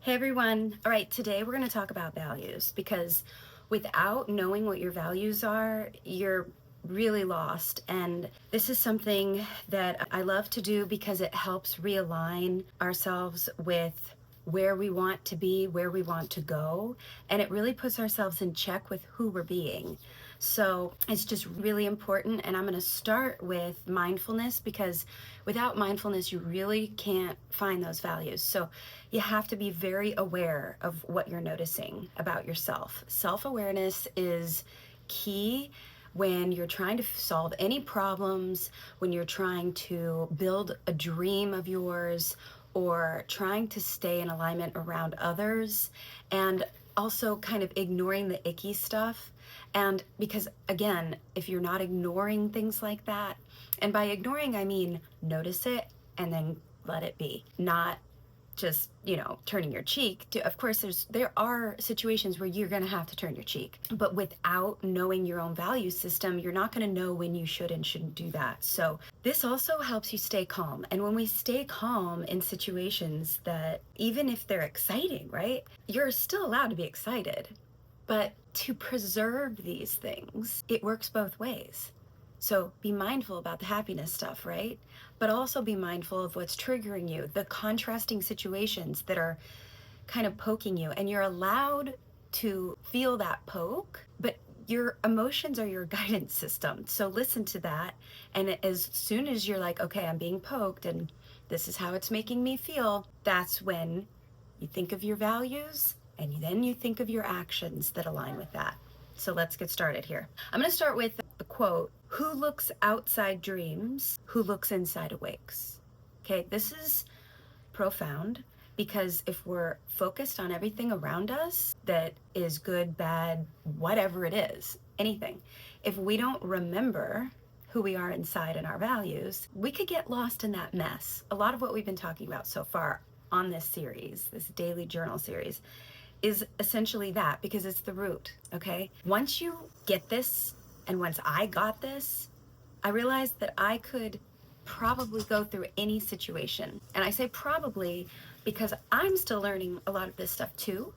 Hey everyone. All right, today we're going to talk about values because without knowing what your values are, you're really lost. And this is something that I love to do because it helps realign ourselves with where we want to be, where we want to go, and it really puts ourselves in check with who we're being. So it's just really important. And I'm going to start with mindfulness because without mindfulness, you really can't find those values. So you have to be very aware of what you're noticing about yourself. Self-awareness is key when you're trying to solve any problems, when you're trying to build a dream of yours, or trying to stay in alignment around others, and also kind of ignoring the icky stuff. And because again, if you're not ignoring things like that, and by ignoring I mean notice it and then let it be, not just, turning your cheek to, of course there are situations where you're going to have to turn your cheek, but without knowing your own value system, you're not going to know when you should and shouldn't do that. So this also helps you stay calm. And when we stay calm in situations that, even if they're exciting, right, you're still allowed to be excited, but to preserve these things, it works both ways. So be mindful about the happiness stuff, right? But also be mindful of what's triggering you, the contrasting situations that are kind of poking you. And you're allowed to feel that poke, but your emotions are your guidance system. So listen to that. And as soon as you're like, okay, I'm being poked and this is how it's making me feel, that's when you think of your values and then you think of your actions that align with that. So let's get started here. I'm going to start with the quote, "Who looks outside dreams, who looks inside awakes." Okay, this is profound because if we're focused on everything around us that is good, bad, whatever it is, anything, if we don't remember who we are inside and our values, we could get lost in that mess. A lot of what we've been talking about so far on this series, this daily journal series, is essentially that, because it's the root, okay? Once you get this, and once I got this, I realized that I could probably go through any situation. And I say probably because I'm still learning a lot of this stuff too.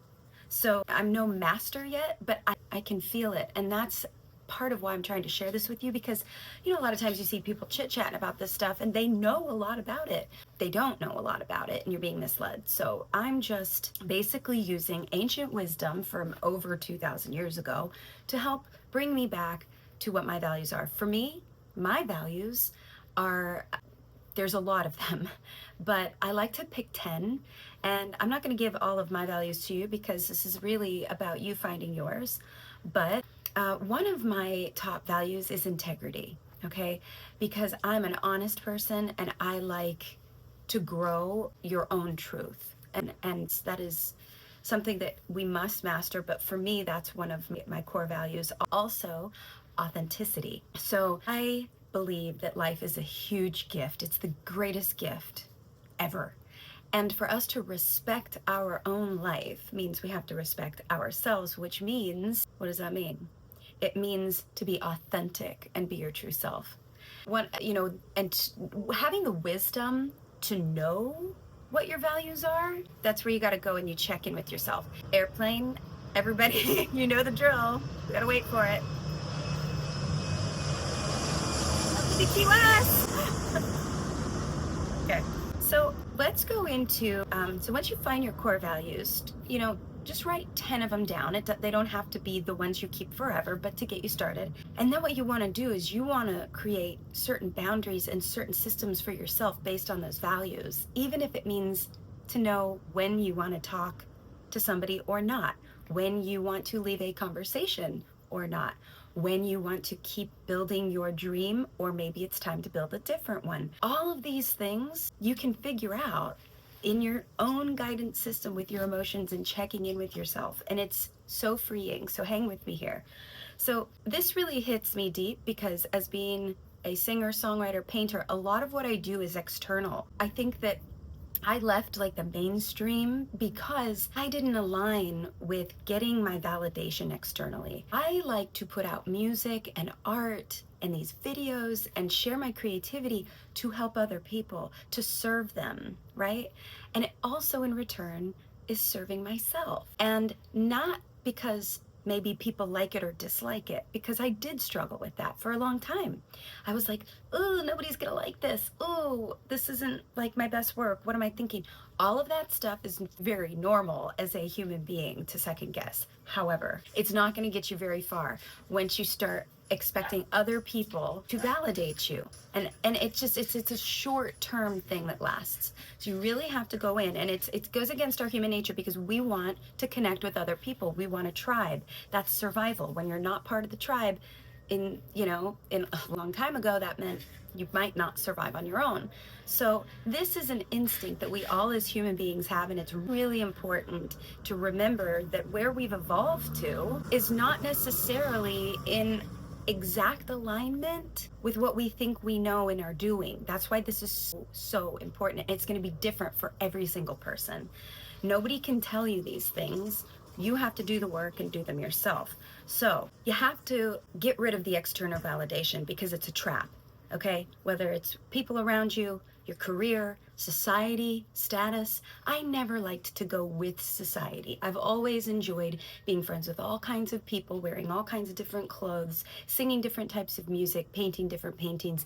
So I'm no master yet, but I can feel it. And that's part of why I'm trying to share this with you, because a lot of times you see people chit-chatting about this stuff and they know a lot about it. They don't know a lot about it and you're being misled. So I'm just basically using ancient wisdom from over 2,000 years ago to help bring me back to what my values are. For me, my values are, there's a lot of them, but I like to pick 10, and I'm not going to give all of my values to you because this is really about you finding yours. But one of my top values is integrity, okay? Because I'm an honest person and I like to grow your own truth. And that is something that we must master. But for me, that's one of my core values. Also, authenticity. So I believe that life is a huge gift. It's the greatest gift ever. And for us to respect our own life means we have to respect ourselves, which means, what does that mean? It means to be authentic and be your true self. Having the wisdom to know what your values are, that's where you got to go and you check in with yourself. Airplane, everybody, you know the drill. We got to wait for it. The Key West. Okay, so let's go into, so once you find your core values, just write 10 of them down. They don't have to be the ones you keep forever, but to get you started. And then what you want to do is you want to create certain boundaries and certain systems for yourself based on those values, even if it means to know when you want to talk to somebody or not, when you want to leave a conversation or not, when you want to keep building your dream, or maybe it's time to build a different one. All of these things you can figure out in your own guidance system with your emotions and checking in with yourself. And it's so freeing. So hang with me here. So this really hits me deep because as being a singer, songwriter, painter, a lot of what I do is external. I think that I left like the mainstream because I didn't align with getting my validation externally. I like to put out music and art and these videos and share my creativity to help other people, to serve them, right? And it also in return is serving myself. And not because maybe people like it or dislike it, because I did struggle with that for a long time. I was like, oh, nobody's gonna like this. Oh, this isn't like my best work. What am I thinking? All of that stuff is very normal as a human being to second guess. However, it's not gonna get you very far once you start expecting other people to validate you. And it's a short-term thing that lasts. So you really have to go in, and it goes against our human nature because we want to connect with other people. We want a tribe. That's survival. When you're not part of the tribe, in a long time ago, that meant you might not survive on your own. So this is an instinct that we all as human beings have, and it's really important to remember that where we've evolved to is not necessarily in exact alignment with what we think we know and are doing. That's why this is so important. It's going to be different for every single person. Nobody can tell you these things. You have to do the work and do them yourself. So you have to get rid of the external validation because it's a trap, okay? Whether it's people around you, your career, society, status. I never liked to go with society. I've always enjoyed being friends with all kinds of people, wearing all kinds of different clothes, singing different types of music, painting different paintings.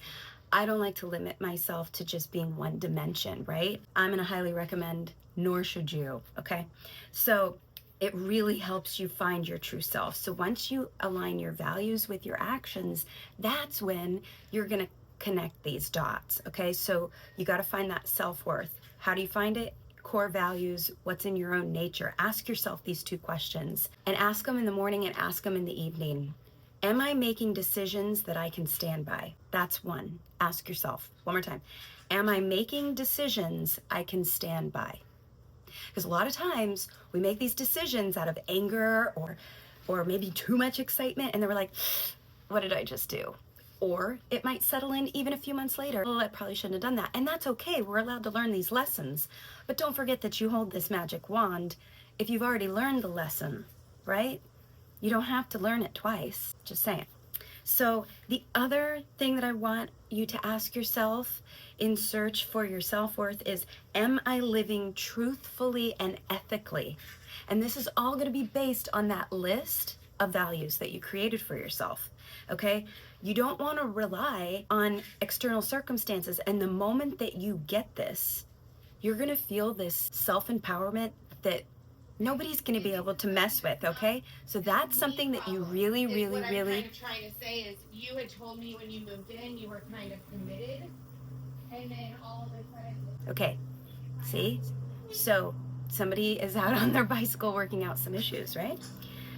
I don't like to limit myself to just being one dimension, right? I'm gonna highly recommend, nor should you, okay? So it really helps you find your true self. So once you align your values with your actions, that's when you're gonna connect these dots, okay? So you got to find that self-worth. How do you find it? Core values, what's in your own nature. Ask yourself these two questions, and ask them in the morning and ask them in the evening. Am I making decisions that I can stand by? That's one. Ask yourself one more time. Am I making decisions I can stand by? Because a lot of times we make these decisions out of anger or maybe too much excitement, and then we're like, what did I just do? Or it might settle in even a few months later. Oh, I probably shouldn't have done that. And that's okay. We're allowed to learn these lessons. But don't forget that you hold this magic wand if you've already learned the lesson, right? You don't have to learn it twice. Just saying. So the other thing that I want you to ask yourself in search for your self-worth is, am I living truthfully and ethically? And this is all going to be based on that list of values that you created for yourself, okay? You don't want to rely on external circumstances. And the moment that you get this, you're going to feel this self-empowerment that nobody's going to be able to mess with, okay? So that's something that you really. What I'm kind of trying to say is, you had told me when you moved in, you were kind of committed, and then all of a sudden... Okay, see? So somebody is out on their bicycle working out some issues, right?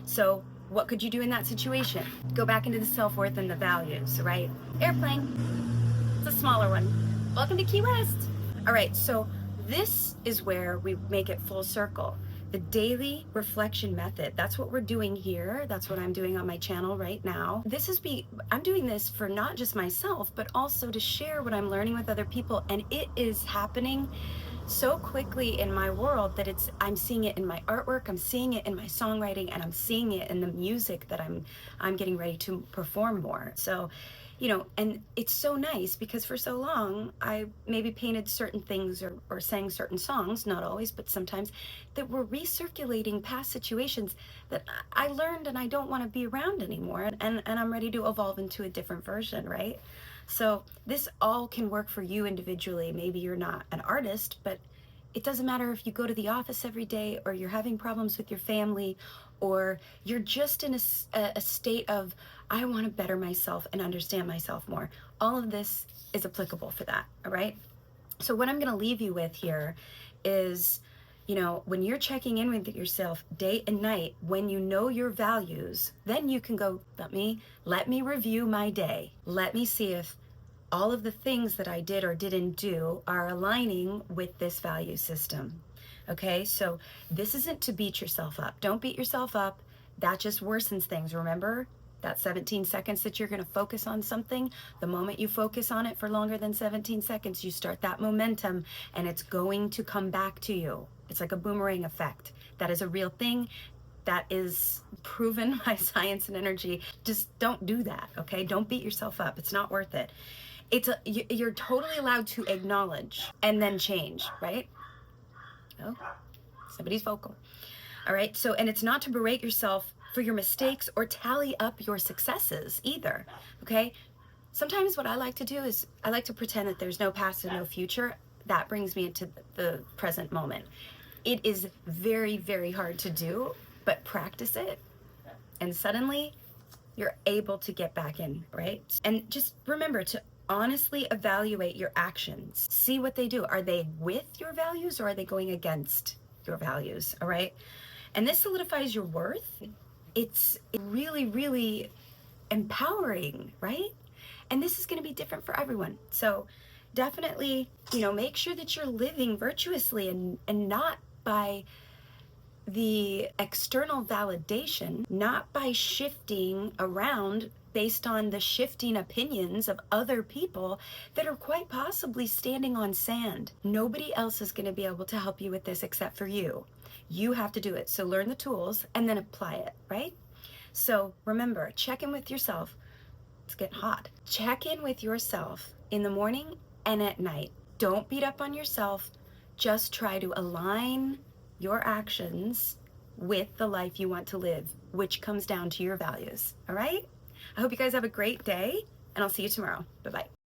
So what could you do in that situation? Go back into the self-worth and the values, right? Airplane, it's a smaller one. Welcome to Key West. All right, so this is where we make it full circle. The daily reflection method, that's what we're doing here. That's what I'm doing on my channel right now. I'm doing this for not just myself, but also to share what I'm learning with other people. And it is happening so quickly in my world that I'm seeing it in my artwork, I'm seeing it in my songwriting, and I'm seeing it in the music that I'm getting ready to perform more. So, and it's so nice because for so long I maybe painted certain things or sang certain songs, not always, but sometimes, that were recirculating past situations that I learned and I don't want to be around anymore, and I'm ready to evolve into a different version, right? So this all can work for you individually. Maybe you're not an artist, but it doesn't matter if you go to the office every day, or you're having problems with your family, or you're just in a state of, I want to better myself and understand myself more. All of this is applicable for that, all right? So what I'm going to leave you with here is, when you're checking in with yourself day and night, when you know your values, then you can go, let me review my day. Let me see if all of the things that I did or didn't do are aligning with this value system. Okay, so this isn't to beat yourself up. Don't beat yourself up. That just worsens things. Remember that 17 seconds that you're going to focus on something? The moment you focus on it for longer than 17 seconds, you start that momentum, and it's going to come back to you. It's like a boomerang effect. That is a real thing. That is proven by science and energy. Just don't do that, okay? Don't beat yourself up. It's not worth it. You're totally allowed to acknowledge and then change, right? Oh, Nobody's vocal. All right. So, and it's not to berate yourself for your mistakes or tally up your successes either. Okay. Sometimes what I like to do is I like to pretend that there's no past and no future. That brings me into the present moment. It is very, very hard to do, but practice it and suddenly you're able to get back in, right? And just remember to honestly evaluate your actions. See what they do. Are they with your values or are they going against your values? All right. And this solidifies your worth. It's really, really empowering, right? And this is going to be different for everyone. So definitely, make sure that you're living virtuously and not by the external validation, not by shifting around based on the shifting opinions of other people that are quite possibly standing on sand. Nobody else is going to be able to help you with this except for you. You have to do it. So learn the tools and then apply it, right? So remember, check in with yourself. It's getting hot. Check in with yourself in the morning and at night. Don't beat up on yourself. Just try to align your actions with the life you want to live, which comes down to your values. All right? I hope you guys have a great day, and I'll see you tomorrow. Bye-bye.